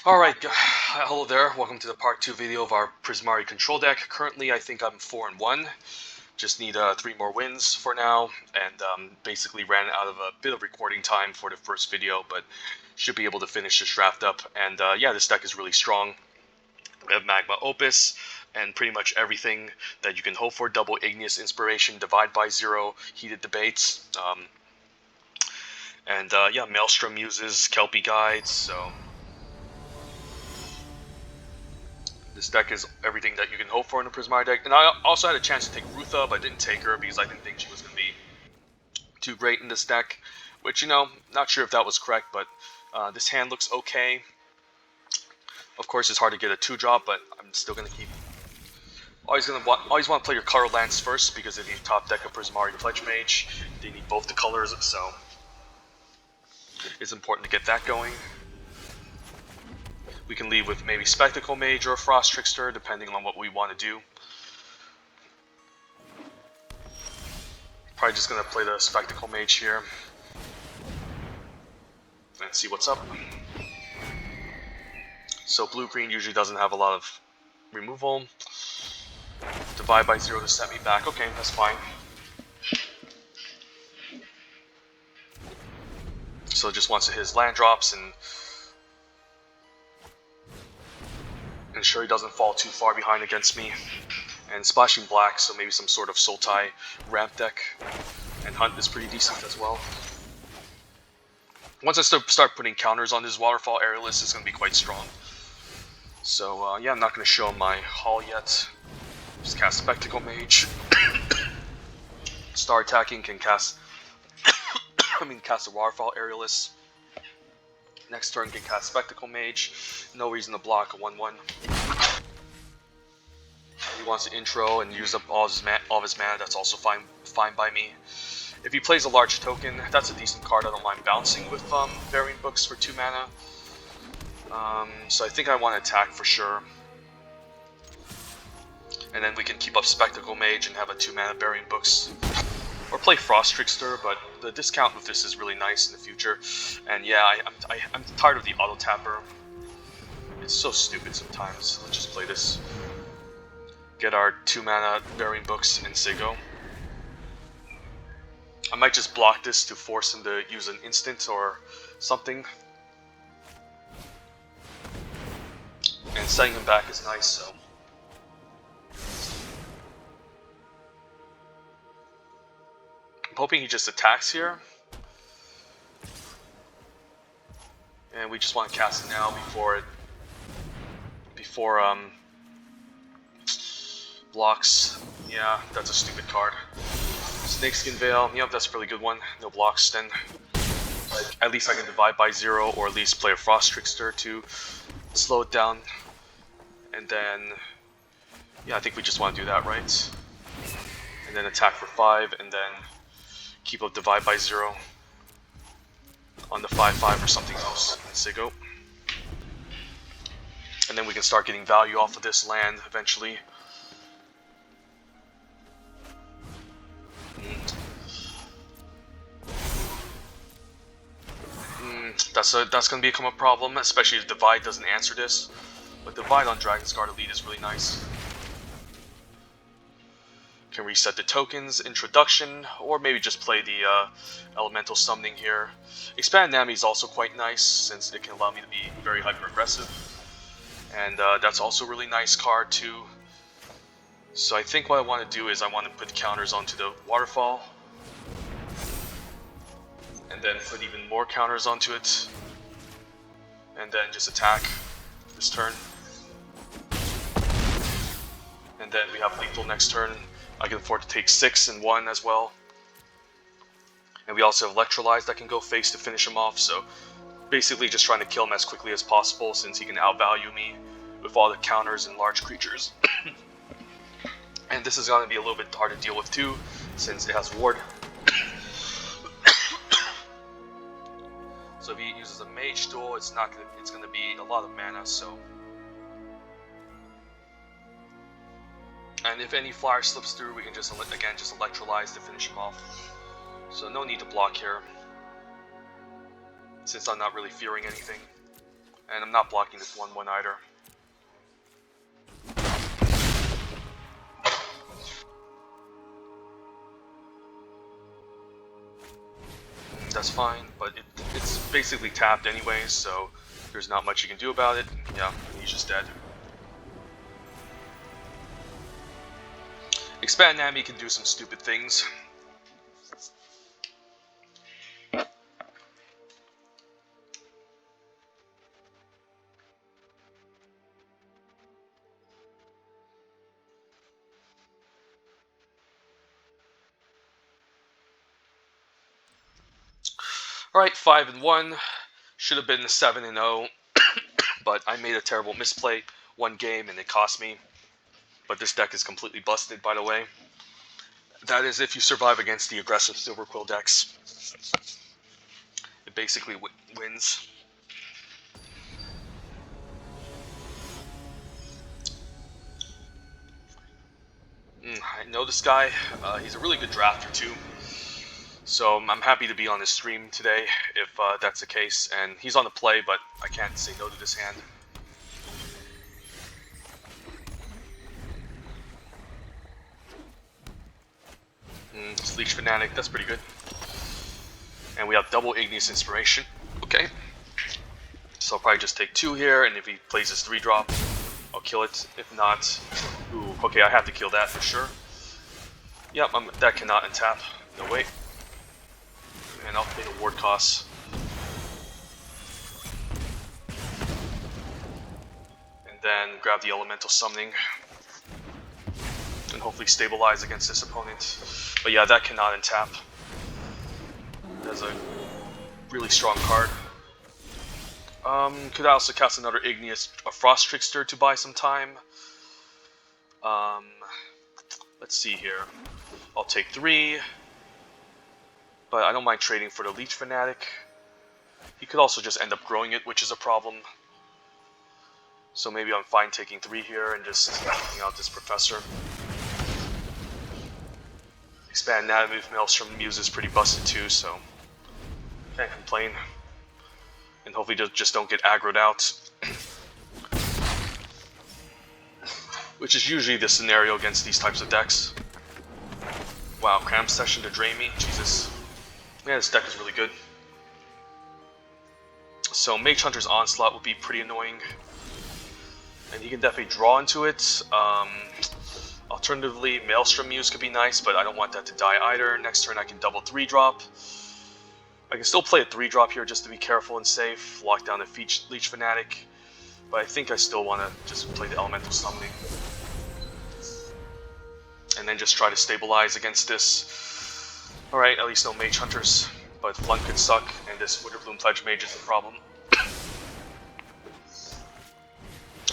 Alright, hello there. Welcome to the part 2 video of our Prismari control deck. Currently, I think I'm 4-1. Just need 3 more wins for now, and basically ran out of a bit of recording time for the first video, but should be able to finish this draft up. And yeah, this deck is really strong. We have Magma, Opus, and pretty much everything that you can hope for. Double Igneous Inspiration, Divide by Zero, Heated Debates, and yeah, Maelstrom uses Kelpie Guides, so this deck is everything that you can hope for in a Prismari deck. And I also had a chance to take Rutha, but I didn't take her because I didn't think she was going to be too great in this deck. Which, you know, not sure if that was correct, but this hand looks okay. Of course, it's hard to get a 2-drop, but I'm still going to keep... Always want to play your color lands first, because if you top deck a Prismari Pledge Mage, they need both the colors, so it's important to get that going. We can lead with maybe Spectacle Mage or Frost Trickster, depending on what we want to do. Probably just going to play the Spectacle Mage here. And see what's up. So blue-green usually doesn't have a lot of removal. Divide by 0 to set me back. Okay, that's fine. So just wants to hit his land drops and ensure he doesn't fall too far behind against me. And splashing black, so maybe some sort of Sultai ramp deck. And Hunt is pretty decent as well. Once I start putting counters on his Waterfall Aerialist, it's going to be quite strong. So yeah, I'm not going to show my haul yet. Just cast Spectacle Mage. Star attacking can cast cast a Waterfall Aerialist. Next turn can cast Spectacle Mage. No reason to block a 1/1. He wants to intro and use up all of his mana. That's also fine by me. If he plays a large token, that's a decent card. I don't mind bouncing with Variant Books for 2 mana. So I think I want to attack for sure. And then we can keep up Spectacle Mage and have a 2 mana Variant Books. Or play Frost Trickster, but the discount with this is really nice in the future. And yeah, I'm tired of the auto tapper. It's so stupid sometimes. Let's just play this. Get our 2 mana Variant Books and Sigo. I might just block this to force him to use an instant or something. And setting him back is nice, so. I'm hoping he just attacks here. And we just want to cast it now before blocks. Yeah, that's a stupid card. Snakeskin Veil, yep, that's a really good one. No blocks then. At least I can divide by 0, or at least play a Frost Trickster to slow it down. And then, yeah, I think we just want to do that, right? And then attack for 5, and then keep up divide by 0 on the 5/5 or something else. And Sigo. And then we can start getting value off of this land eventually. That's going to become a problem, especially if Divide doesn't answer this. But Divide on Dragon's Guard Elite is really nice. Can reset the tokens, introduction, or maybe just play the elemental summoning here. Expand Nami is also quite nice, since it can allow me to be very hyper-aggressive. And that's also a really nice card too. So I think what I want to do is I want to put counters onto the Waterfall. And then put even more counters onto it. And then just attack this turn. And then we have lethal next turn. I can afford to take 6 and 1 as well. And we also have Electrolyze that can go face to finish him off. So basically just trying to kill him as quickly as possible, since he can outvalue me with all the counters and large creatures. And this is going to be a little bit hard to deal with too, since it has Ward. So if he uses a Mage Duel, it's going to be a lot of mana. So, and if any flyer slips through, we can just Electrolyze to finish him off. So no need to block here, since I'm not really fearing anything. And I'm not blocking this 1/1 either. That's fine, but it's basically tapped anyways, so there's not much you can do about it. Yeah, he's just dead. Expand Nami can do some stupid things. Alright, 5-1. Should have been 7-0. But I made a terrible misplay one game and it cost me. But this deck is completely busted, by the way. That is if you survive against the aggressive Silver Quill decks. It basically wins. I know this guy. He's a really good drafter too. So I'm happy to be on his stream today, if that's the case. And he's on the play, but I can't say no to this hand. Leech Fanatic, that's pretty good. And we have double Igneous Inspiration. Okay. So I'll probably just take 2 here, and if he plays his 3-drop, I'll kill it. If not, ooh, okay, I have to kill that for sure. Yep, that cannot untap. No way. And I'll pay the ward costs. And then grab the Elemental Summoning. And hopefully stabilize against this opponent. But yeah, that cannot untap. That's a really strong card. Could I also cast another Igneous, a Frost Trickster to buy some time? Let's see here. I'll take 3. But I don't mind trading for the Leech Fanatic. He could also just end up growing it, which is a problem. So maybe I'm fine taking 3 here and just taking out this Professor. Expand Nami with Maelstrom Muse is pretty busted too, so can't complain. And hopefully just don't get aggroed out. Which is usually the scenario against these types of decks. Wow, Cram Session to drain me? Jesus. Yeah, this deck is really good. So Mage Hunter's Onslaught would be pretty annoying. And he can definitely draw into it. Alternatively, Maelstrom Muse could be nice, but I don't want that to die either. Next turn I can double 3-drop. I can still play a 3-drop here just to be careful and safe. Lock down a Leech Fanatic. But I think I still want to just play the Elemental Summoning. And then just try to stabilize against this. Alright, at least no Mage Hunters. But Flood could suck, and this Witterbloom Pledge Mage is the problem.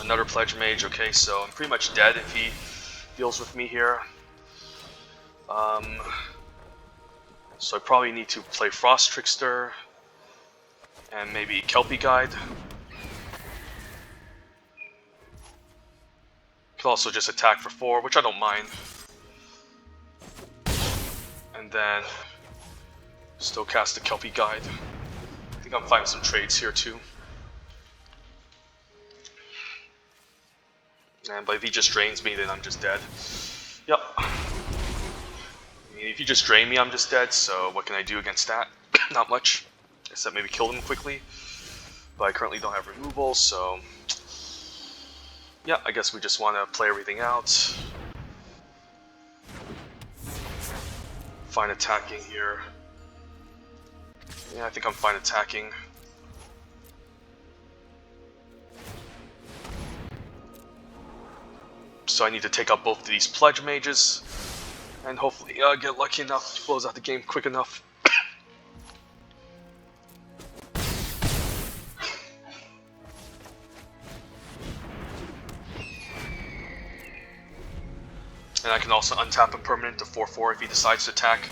Another Pledge Mage, okay, so I'm pretty much dead if he deals with me here. So I probably need to play Frost Trickster and maybe Kelpie Guide. Could also just attack for 4, which I don't mind. And then still cast the Kelpie Guide. I think I'm fine with some trades here too. But if he just drains me, then I'm just dead. Yep. I mean, if you just drain me, I'm just dead, so what can I do against that? Not much. Except maybe kill him quickly. But I currently don't have removal, so... yeah, I guess we just want to play everything out. Fine attacking here. Yeah, I think I'm fine attacking. So I need to take out both of these Pledge Mages, and hopefully get lucky enough to close out the game quick enough. And I can also untap a permanent to 4/4 if he decides to attack.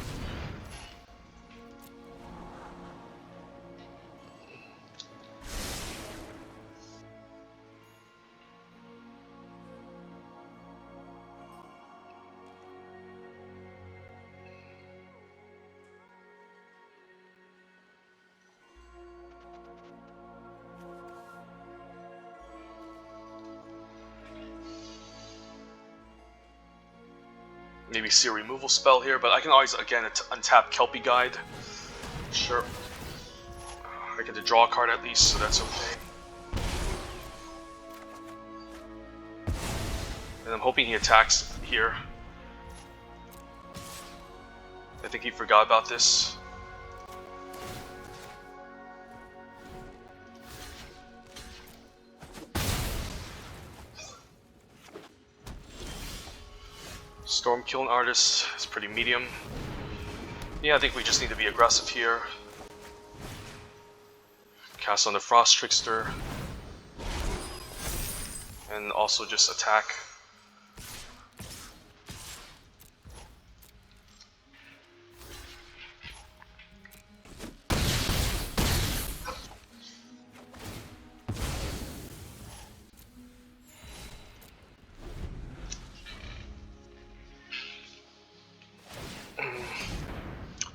maybe see a removal spell here, but I can always, again, untap Kelpie Guide. Sure. I get to draw a card at least, so that's okay. And I'm hoping he attacks here. I think he forgot about this. Stormkiln Artist is pretty medium. Yeah, I think we just need to be aggressive here. Cast on the Frost Trickster. And also just attack.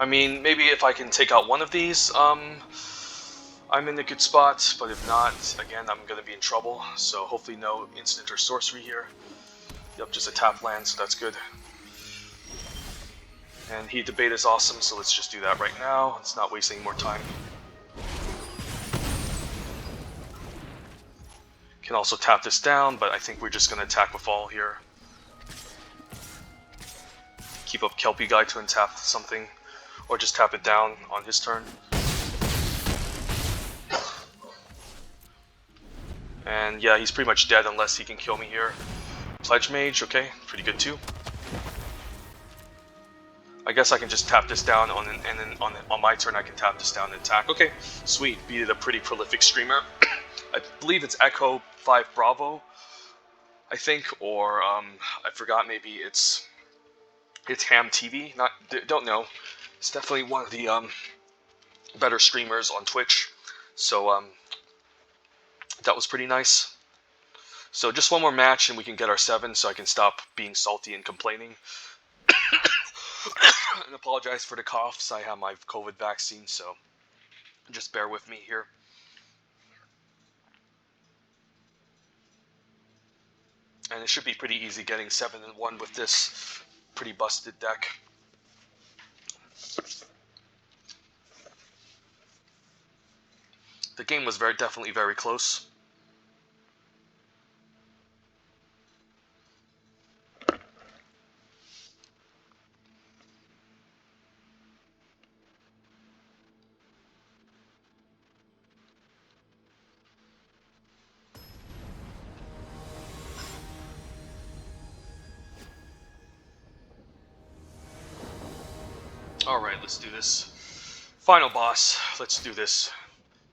I mean, maybe if I can take out one of these, I'm in a good spot, but if not, again, I'm going to be in trouble. So hopefully no instant or sorcery here. Yep, just a tap land, so that's good. And Heat Debate is awesome, so let's just do that right now. Let's not waste any more time. Can also tap this down, but I think we're just going to attack with all here. Keep up Kelpie Guy to untap something, or just tap it down on his turn. And yeah, he's pretty much dead unless he can kill me here. Pledge Mage, okay, pretty good too. I guess I can just tap this down and then on my turn I can tap this down and attack. Okay, sweet, beat a pretty prolific streamer. I believe it's Echo 5 Bravo, I think, or I forgot, maybe it's Ham TV. Don't know. It's definitely one of the better streamers on Twitch. So that was pretty nice. So just one more match and we can get our 7, so I can stop being salty and complaining. And apologize for the coughs. I have my COVID vaccine, so just bear with me here. And it should be pretty easy getting 7-1 with this pretty busted deck. The game was definitely very close. Alright, let's do this. Final boss, let's do this.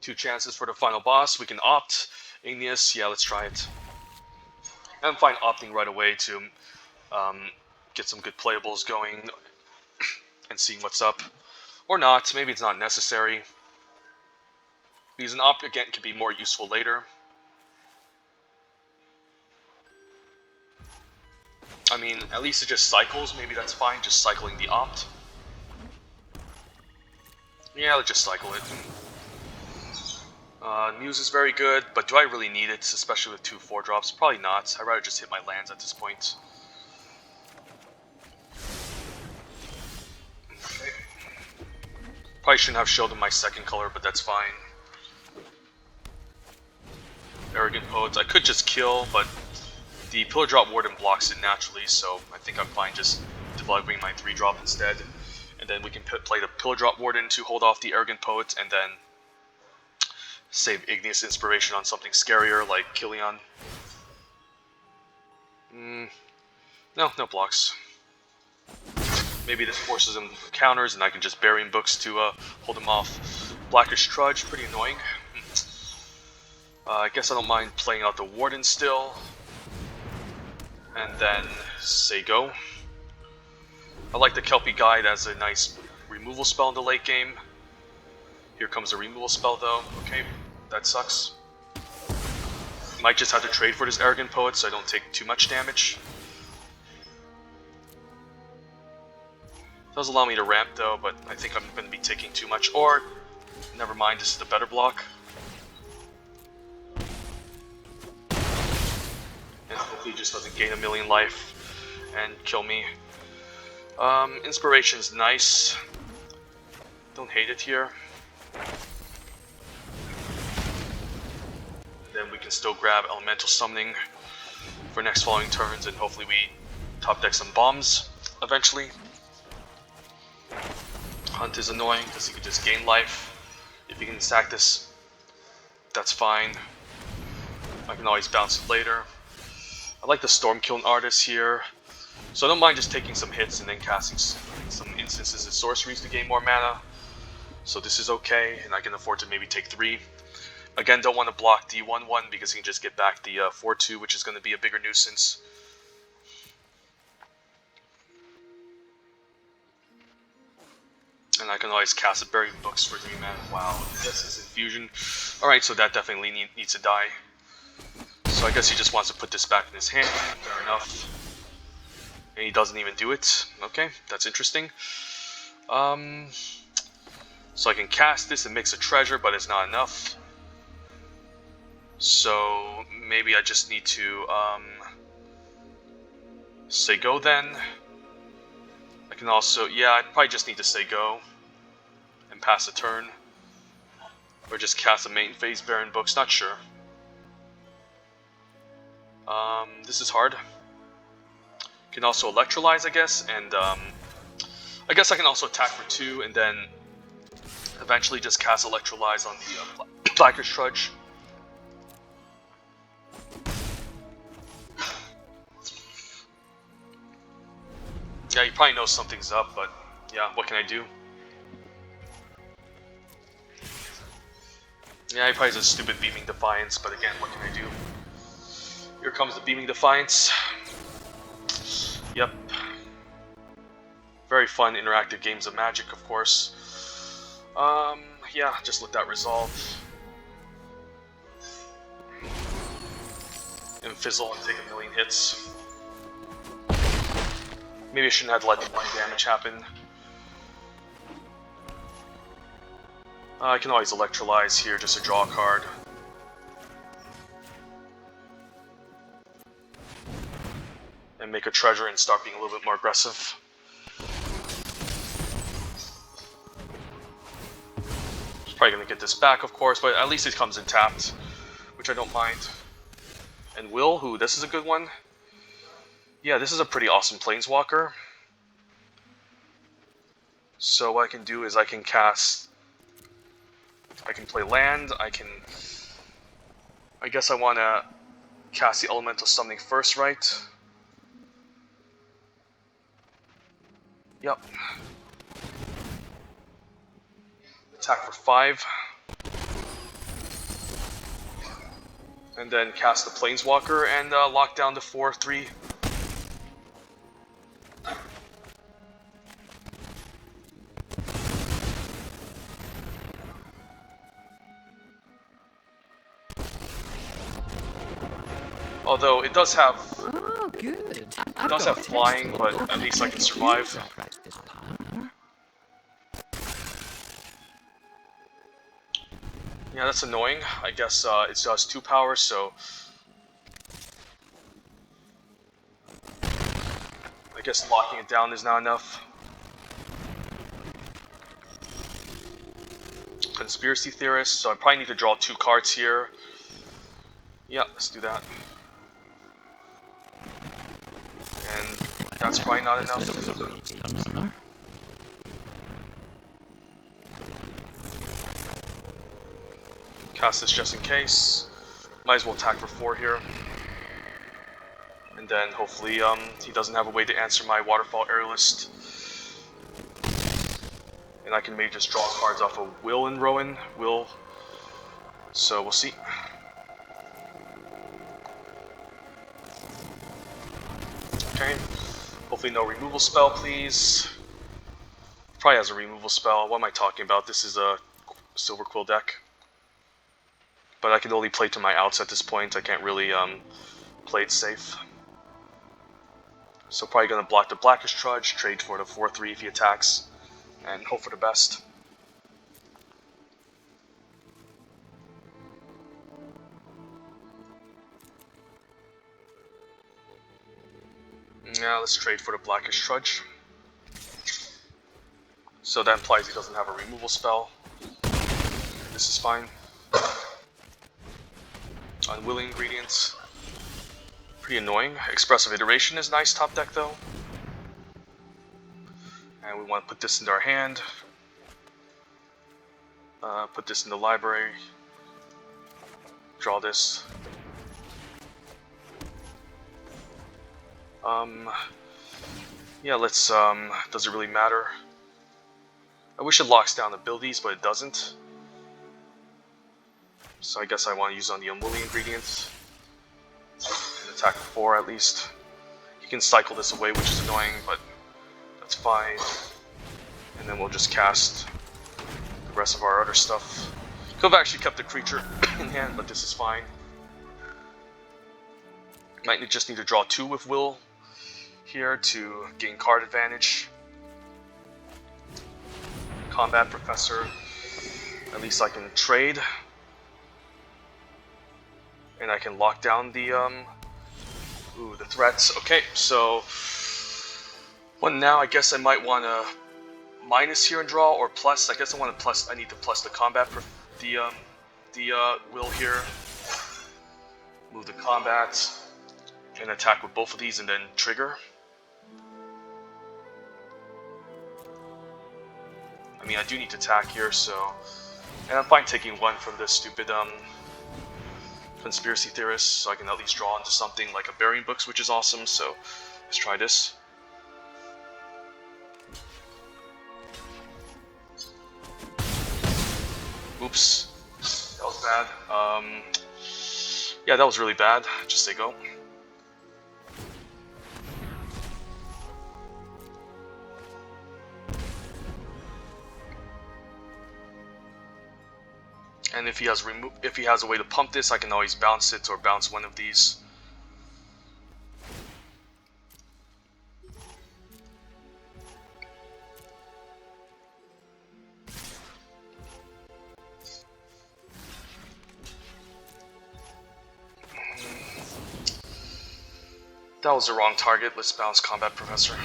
2 chances for the final boss. We can opt. Igneous, yeah, let's try it. I'm fine opting right away to get some good playables going and seeing what's up. Or not, maybe it's not necessary. Because an opt, again, can be more useful later. I mean, at least it just cycles, maybe that's fine, just cycling the opt. Yeah, let's just cycle it. Muse is very good, but do I really need it, especially with 2 4-drops? Probably not. I'd rather just hit my lands at this point. Okay. Probably shouldn't have showed him my second color, but that's fine. Arrogant Poets. I could just kill, but the Pillar Drop Warden blocks it naturally, so I think I'm fine just developing my 3-drop instead. And then we can play the Pillar Drop Warden to hold off the Arrogant Poet, and then save Igneous Inspiration on something scarier like Killian. No blocks. Maybe this forces him counters, and I can just Burying Books to hold him off. Blackish Trudge, pretty annoying. I guess I don't mind playing out the Warden still. And then say go. I like the Kelpie Guide as a nice removal spell in the late game. Here comes a removal spell though. Okay, that sucks. Might just have to trade for this Arrogant Poet so I don't take too much damage. Does allow me to ramp though, but I think I'm going to be taking too much. Or, never mind, this is the better block. And hopefully he just doesn't gain a million life and kill me. Inspiration's nice. Don't hate it here. Then we can still grab Elemental Summoning for next following turns, and hopefully we top deck some bombs eventually. Hunt is annoying because he can just gain life. If he can sack this, that's fine. I can always bounce it later. I like the Stormkiln Artist here, so I don't mind just taking some hits and then casting some instances and sorceries to gain more mana. So this is okay, and I can afford to maybe take 3. Again, don't want to block the 1/1 because he can just get back the 4/2, which is going to be a bigger nuisance. And I can always cast a Buried Books for 3 mana. Wow, this is Infusion. Alright, so that definitely needs to die. So I guess he just wants to put this back in his hand. Fair enough. And he doesn't even do it. Okay, that's interesting. So I can cast this and mix a treasure, but it's not enough. So maybe I just need to say go then. I can also, yeah, I probably just need to say go and pass a turn. Or just cast a main phase Baron Books, not sure. This is hard. Can also electrolyze, I guess, and I guess I can also attack for 2 and then eventually just cast electrolyze on the Blackish Trudge. Yeah, he probably knows something's up, but yeah, what can I do? Yeah, he probably has a stupid Beaming Defiance, but again, what can I do? Here comes the Beaming Defiance. Yep. Very fun interactive games of Magic, of course. Yeah, just let that resolve. And fizzle and take a million hits. Maybe I shouldn't have let the blind damage happen. I can always electrolyze here just to draw a card. And make a treasure and start being a little bit more aggressive. He's probably going to get this back, of course, but at least it comes in tapped, which I don't mind. And Will, who, this is a good one. Yeah, this is a pretty awesome Planeswalker. So what I can do is I can play land, I guess I want to cast the Elemental Summoning first, right? Yep. Attack for 5. And then cast the Planeswalker and lock down the 4/3. Although it does have flying, but at least I can survive. Yeah, that's annoying. I guess it does 2 power, so I guess locking it down is not enough. Conspiracy Theorist, so I probably need to draw 2 cards here. Yeah, let's do that. And that's probably not enough. Cast this just in case. Might as well attack for 4 here. And then hopefully he doesn't have a way to answer my Waterfall Aerialist. And I can maybe just draw cards off of Will and Rowan. So we'll see. Okay. Hopefully no removal spell, please. Probably has a removal spell. What am I talking about? This is a Silver Quill deck. But I can only play to my outs at this point. I can't really play it safe. So probably going to block the Blackish Trudge, trade for the 4/3 if he attacks, and hope for the best. Now let's trade for the Blackish Trudge. So that implies he doesn't have a removal spell. This is fine. Unwilling Ingredients. Pretty annoying. Expressive Iteration is nice top deck though. And we want to put this into our hand. Put this in the library. Draw this. Yeah, let's, does it really matter? I wish it locks down abilities, but it doesn't. So I guess I want to use on the Unwilling Ingredients. And attack 4 at least. You can cycle this away, which is annoying, but that's fine. And then we'll just cast the rest of our other stuff. Could have actually kept the creature in hand, but this is fine. Might just need to draw 2 with Will here to gain card advantage. Combat Professor. At least I can trade. And I can lock down the the threats. Okay, so now I guess I might want to minus here and draw, or plus. I guess I want to plus. I need to plus the combat for the will here. Move the combat and attack with both of these, and then trigger. I mean, I do need to attack here, so, and I'm fine taking 1 from this stupid conspiracy theorist, so I can at least draw into something like a Burying Books, which is awesome. So let's try this. Oops, that was bad. Yeah, that was really bad. Just say go. And if he has a way to pump this, I can always bounce it or bounce one of these. That was the wrong target. Let's bounce Combat Professor.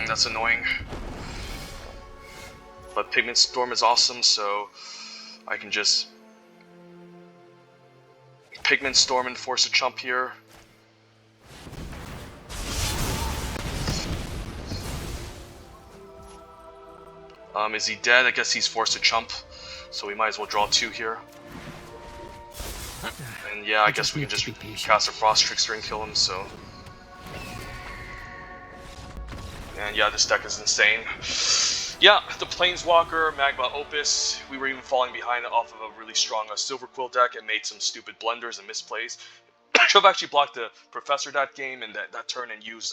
That's annoying. But Pigment Storm is awesome, so I can just Pigment Storm and force a chump here. Is he dead? I guess he's forced to chump, so we might as well draw 2 here. And yeah, I guess we can just cast a Frost Trickster and kill him, so... And yeah, this deck is insane. Yeah, the Planeswalker, Magma, Opus, we were even falling behind off of a really strong Silver Quill deck and made some stupid blunders and misplays. Should have actually blocked the Professor that game and that turn and used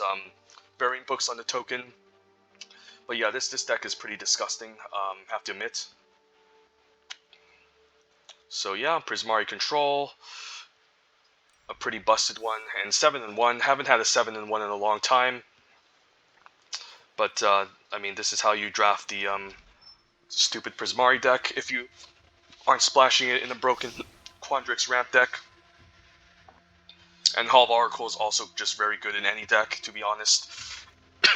Burying Books on the token. But yeah, this deck is pretty disgusting, have to admit. So yeah, Prismari Control, a pretty busted one, and 7-1. Haven't had a 7-1 in a long time. But I mean, this is how you draft the stupid Prismari deck if you aren't splashing it in a broken Quandrix ramp deck. And Hall of Oracle is also just very good in any deck, to be honest.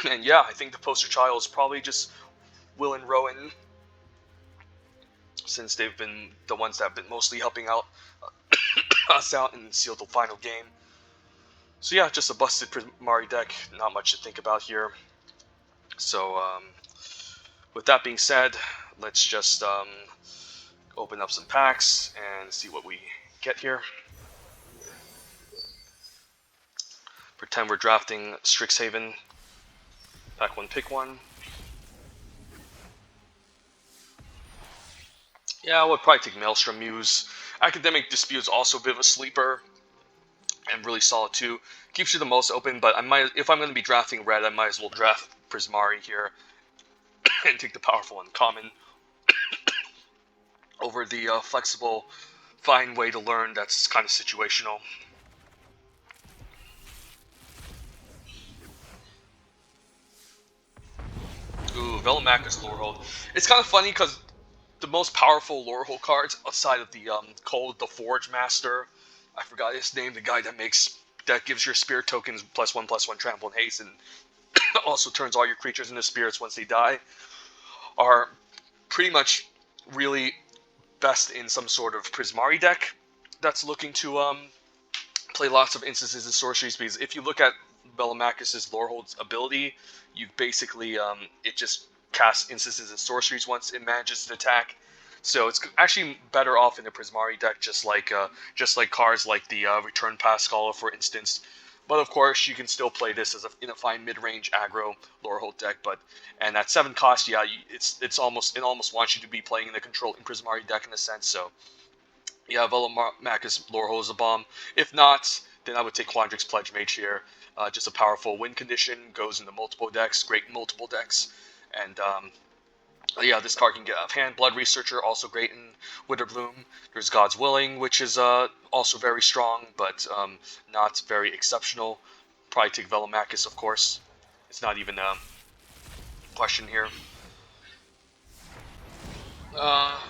And yeah, I think the poster child is probably just Will and Rowan, since they've been the ones that have been mostly helping out us out and seal the final game. So yeah, just a busted Prismari deck, not much to think about here. So with that being said, let's just open up some packs and see what we get here. Pretend we're drafting Strixhaven. Pack 1, pick 1. Yeah, I would probably take Maelstrom Muse. Academic Dispute is also a bit of a sleeper and really solid too. Keeps you the most open, but if I'm going to be drafting red, I might as well draft Prismari here and take the powerful uncommon over the flexible, fine way to learn that's kind of situational. Ooh, Velomachus Lorehold. It's kind of funny because the most powerful Lorehold cards outside of the Cold, the Forge Master, I forgot his name, the guy that gives your spirit tokens +1/+1 trample and haste, and also turns all your creatures into spirits once they die, are pretty much really best in some sort of Prismari deck that's looking to play lots of instances and sorceries, because if you look at Velomachus' Lorehold's ability, you basically it just casts instances and sorceries once it manages to attack. So it's actually better off in the Prismari deck, just like cards like the Return Pass Scholar, for instance. But of course, you can still play this in a fine mid-range aggro Lorehold deck. And at 7 cost, yeah, it almost wants you to be playing in the controlling Prismari deck in a sense. So yeah, Velomachus Lorehold is a bomb. If not, then I would take Quandrix Pledge Mage here. Just a powerful win condition, goes into multiple decks, great in multiple decks, and yeah, this card can get out of hand. Blood Researcher, also great in Witherbloom. There's God's Willing, which is also very strong, but not very exceptional. Probably take Velomachus, of course. It's not even a question here.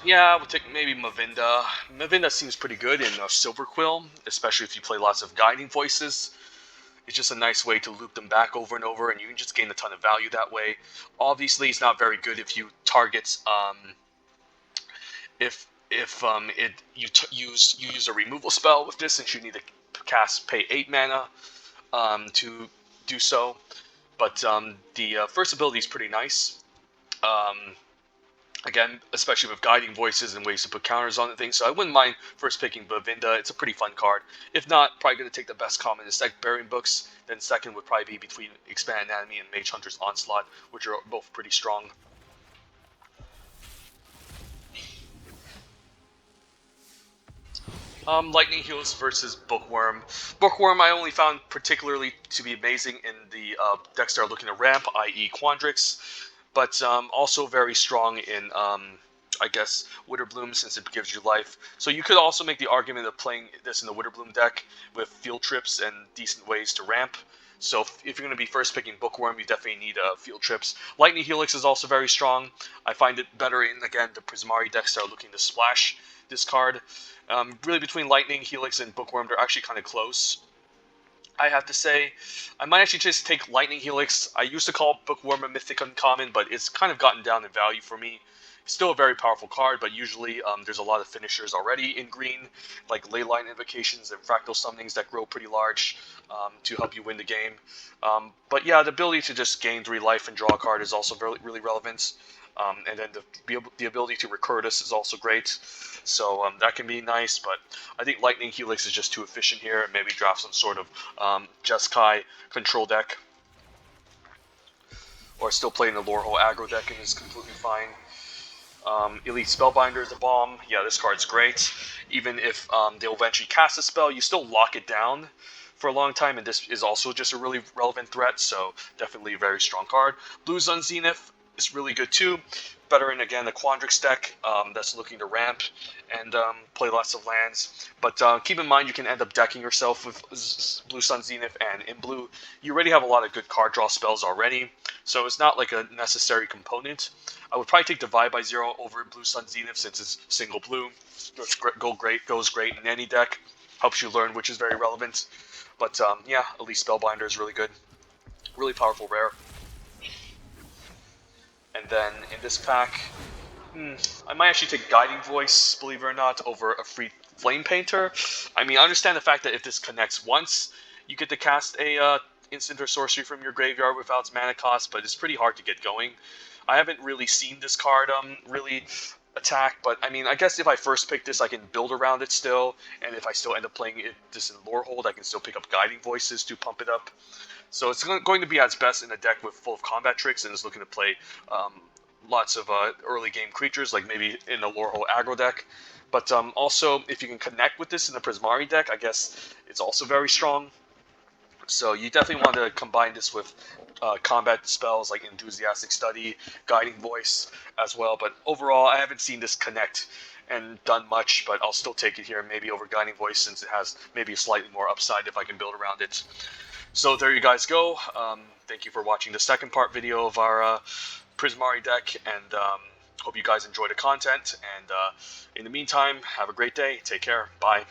Yeah, we'll take maybe Mavinda. Mavinda seems pretty good in Silver Quill, especially if you play lots of Guiding Voices. It's just a nice way to loop them back over and over, and you can just gain a ton of value that way. Obviously, it's not very good if you target you use a removal spell with this, since you need to pay 8 mana to do so. But the first ability is pretty nice. Again, especially with Guiding Voices and ways to put counters on the thing. So I wouldn't mind first picking Bavinda. It's a pretty fun card. If not, probably going to take the best common in this deck, Burying Books. Then second would probably be between Expand Anatomy and Mage Hunter's Onslaught, which are both pretty strong. Lightning Heals versus Bookworm. Bookworm I only found particularly to be amazing in the decks that are looking to ramp, i.e. Quandrix. But also very strong in, I guess, Witherbloom, since it gives you life. So you could also make the argument of playing this in the Witherbloom deck with field trips and decent ways to ramp. So if you're going to be first picking Bookworm, you definitely need field trips. Lightning Helix is also very strong. I find it better in, again, the Prismari decks that are looking to splash this card. Really, between Lightning, Helix, and Bookworm, they're actually kind of close. I have to say, I might actually just take Lightning Helix. I used to call Bookworm a Mythic Uncommon, but it's kind of gotten down in value for me. It's still a very powerful card, but usually there's a lot of finishers already in green, like Leyline Invocations and Fractal Summonings that grow pretty large to help you win the game. But yeah, the ability to just gain 3 life and draw a card is also really relevant. And then the ability to recur this is also great. So that can be nice, but I think Lightning Helix is just too efficient here, and maybe draft some sort of Jeskai control deck. Or still playing the Lorehold aggro deck and is completely fine. Elite Spellbinder is a bomb. Yeah, this card's great. Even if they'll eventually cast a spell, you still lock it down for a long time, and this is also just a really relevant threat, so definitely a very strong card. Blue Sun Zenith is really good too. Better in, again, the Quandrix deck that's looking to ramp and play lots of lands. But keep in mind, you can end up decking yourself with Blue Sun Zenith, and in blue, you already have a lot of good card draw spells already, so it's not like a necessary component. I would probably take Divide by Zero over Blue Sun Zenith, since it's single blue. Goes great in any deck. Helps you learn, which is very relevant. But yeah, Elite Spellbinder is really good. Really powerful rare. And then in this pack, I might actually take Guiding Voice, believe it or not, over a free Flame Painter. I mean, I understand the fact that if this connects once, you get to cast a instant or sorcery from your graveyard without its mana cost, but it's pretty hard to get going. I haven't really seen this card really attack, but I mean, I guess if I first pick this, I can build around it still, and if I still end up playing this in Lorehold, I can still pick up Guiding Voices to pump it up. So it's going to be at its best in a deck full of combat tricks, and is looking to play lots of early game creatures, like maybe in the Lorehold aggro deck. But also, if you can connect with this in the Prismari deck, I guess it's also very strong. So you definitely want to combine this with combat spells like Enthusiastic Study, Guiding Voice as well. But overall, I haven't seen this connect and done much, but I'll still take it here, maybe over Guiding Voice, since it has maybe a slightly more upside if I can build around it. So there you guys go. Thank you for watching the second part video of our Prismari deck, and hope you guys enjoy the content. And in the meantime, have a great day. Take care. Bye.